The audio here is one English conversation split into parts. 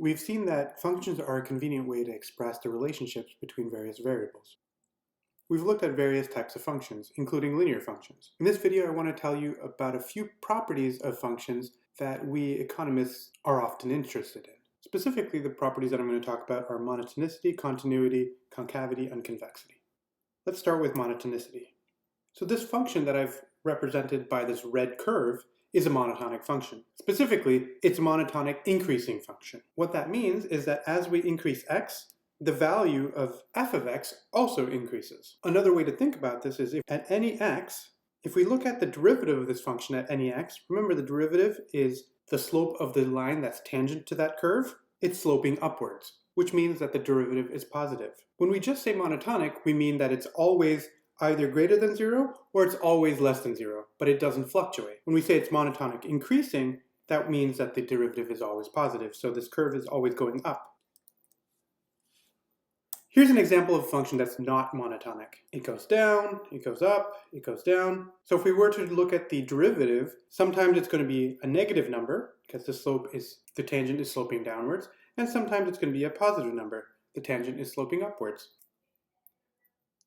We've seen that functions are a convenient way to express the relationships between various variables. We've looked at various types of functions, including linear functions. In this video, I want to tell you about a few properties of functions that we economists are often interested in. Specifically, the properties that I'm going to talk about are monotonicity, continuity, concavity, and convexity. Let's start with monotonicity. So this function that I've represented by this red curve is a monotonic function. Specifically, it's a monotonic increasing function. What that means is that as we increase x, the value of f of x also increases. Another way to think about this is if at any x, if we look at the derivative of this function at any x, remember the derivative is the slope of the line that's tangent to that curve, it's sloping upwards, which means that the derivative is positive. When we just say monotonic, we mean that it's always either greater than 0 or it's always less than 0, but it doesn't fluctuate. When we say it's monotonic increasing, that means that the derivative is always positive, so this curve is always going up. Here's an example of a function that's not monotonic. It goes down, it goes up, it goes down. So if we were to look at the derivative, sometimes it's going to be a negative number because the tangent is sloping downwards, and sometimes it's going to be a positive number. The tangent is sloping upwards.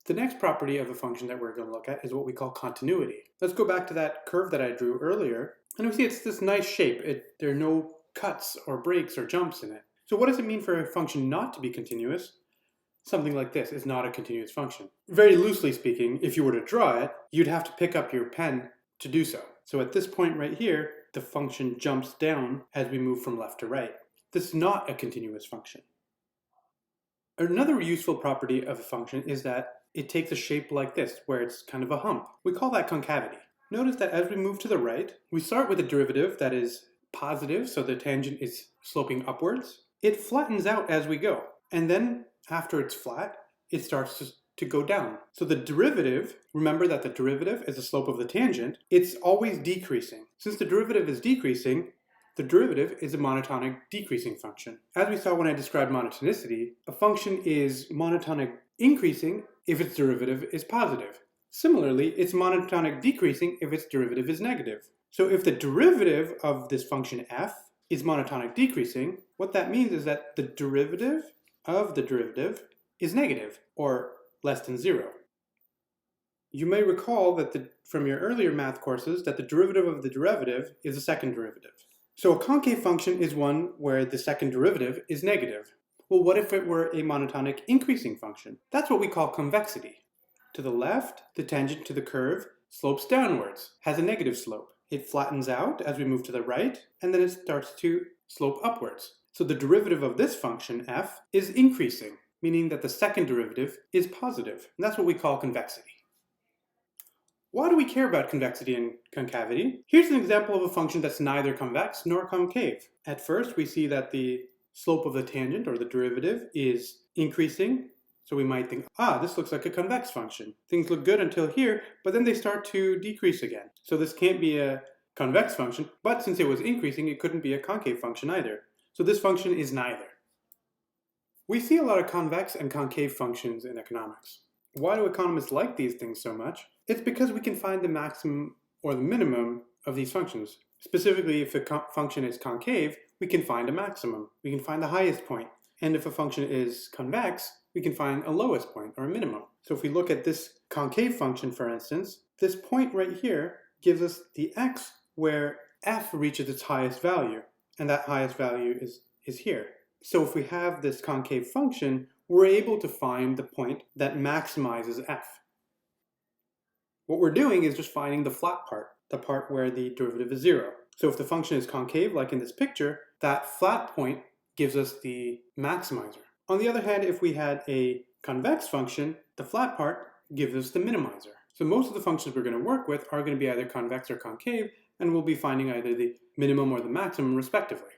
The next property of a function that we're going to look at is what we call continuity. Let's go back to that curve that I drew earlier, and we see it's this nice shape. There are no cuts or breaks or jumps in it. So what does it mean for a function not to be continuous? Something like this is not a continuous function. Very loosely speaking, if you were to draw it, you'd have to pick up your pen to do so. So at this point right here, the function jumps down as we move from left to right. This is not a continuous function. Another useful property of a function is that it takes a shape like this, where it's kind of a hump. We call that concavity. Notice that as we move to the right, we start with a derivative that is positive, so the tangent is sloping upwards. It flattens out as we go, and then after it's flat, it starts to go down. So the derivative, remember that the derivative is the slope of the tangent, it's always decreasing. Since the derivative is decreasing, the derivative is a monotonic decreasing function. As we saw when I described monotonicity, a function is monotonic increasing if its derivative is positive. Similarly, it's monotonic decreasing if its derivative is negative. So if the derivative of this function f is monotonic decreasing, what that means is that the derivative of the derivative is negative, or less than 0. You may recall that from your earlier math courses that the derivative of the derivative is a second derivative. So a concave function is one where the second derivative is negative. Well, what if it were a monotonic increasing function? That's what we call convexity. To the left, the tangent to the curve slopes downwards, has a negative slope. It flattens out as we move to the right, and then it starts to slope upwards. So the derivative of this function, f, is increasing, meaning that the second derivative is positive. And that's what we call convexity. Why do we care about convexity and concavity? Here's an example of a function that's neither convex nor concave. At first, we see that the slope of the tangent, or the derivative, is increasing. So we might think, this looks like a convex function. Things look good until here, but then they start to decrease again. So this can't be a convex function, but since it was increasing, it couldn't be a concave function either. So this function is neither. We see a lot of convex and concave functions in economics. Why do economists like these things so much? It's because we can find the maximum or the minimum of these functions. Specifically, if a function is concave, we can find a maximum. We can find the highest point. And if a function is convex, we can find a lowest point, or a minimum. So if we look at this concave function, for instance, this point right here gives us the x where f reaches its highest value. And that highest value is here. So if we have this concave function, we're able to find the point that maximizes f. What we're doing is just finding the flat part, the part where the derivative is 0. So if the function is concave, like in this picture, that flat point gives us the maximizer. On the other hand, if we had a convex function, the flat part gives us the minimizer. So most of the functions we're going to work with are going to be either convex or concave, and we'll be finding either the minimum or the maximum respectively.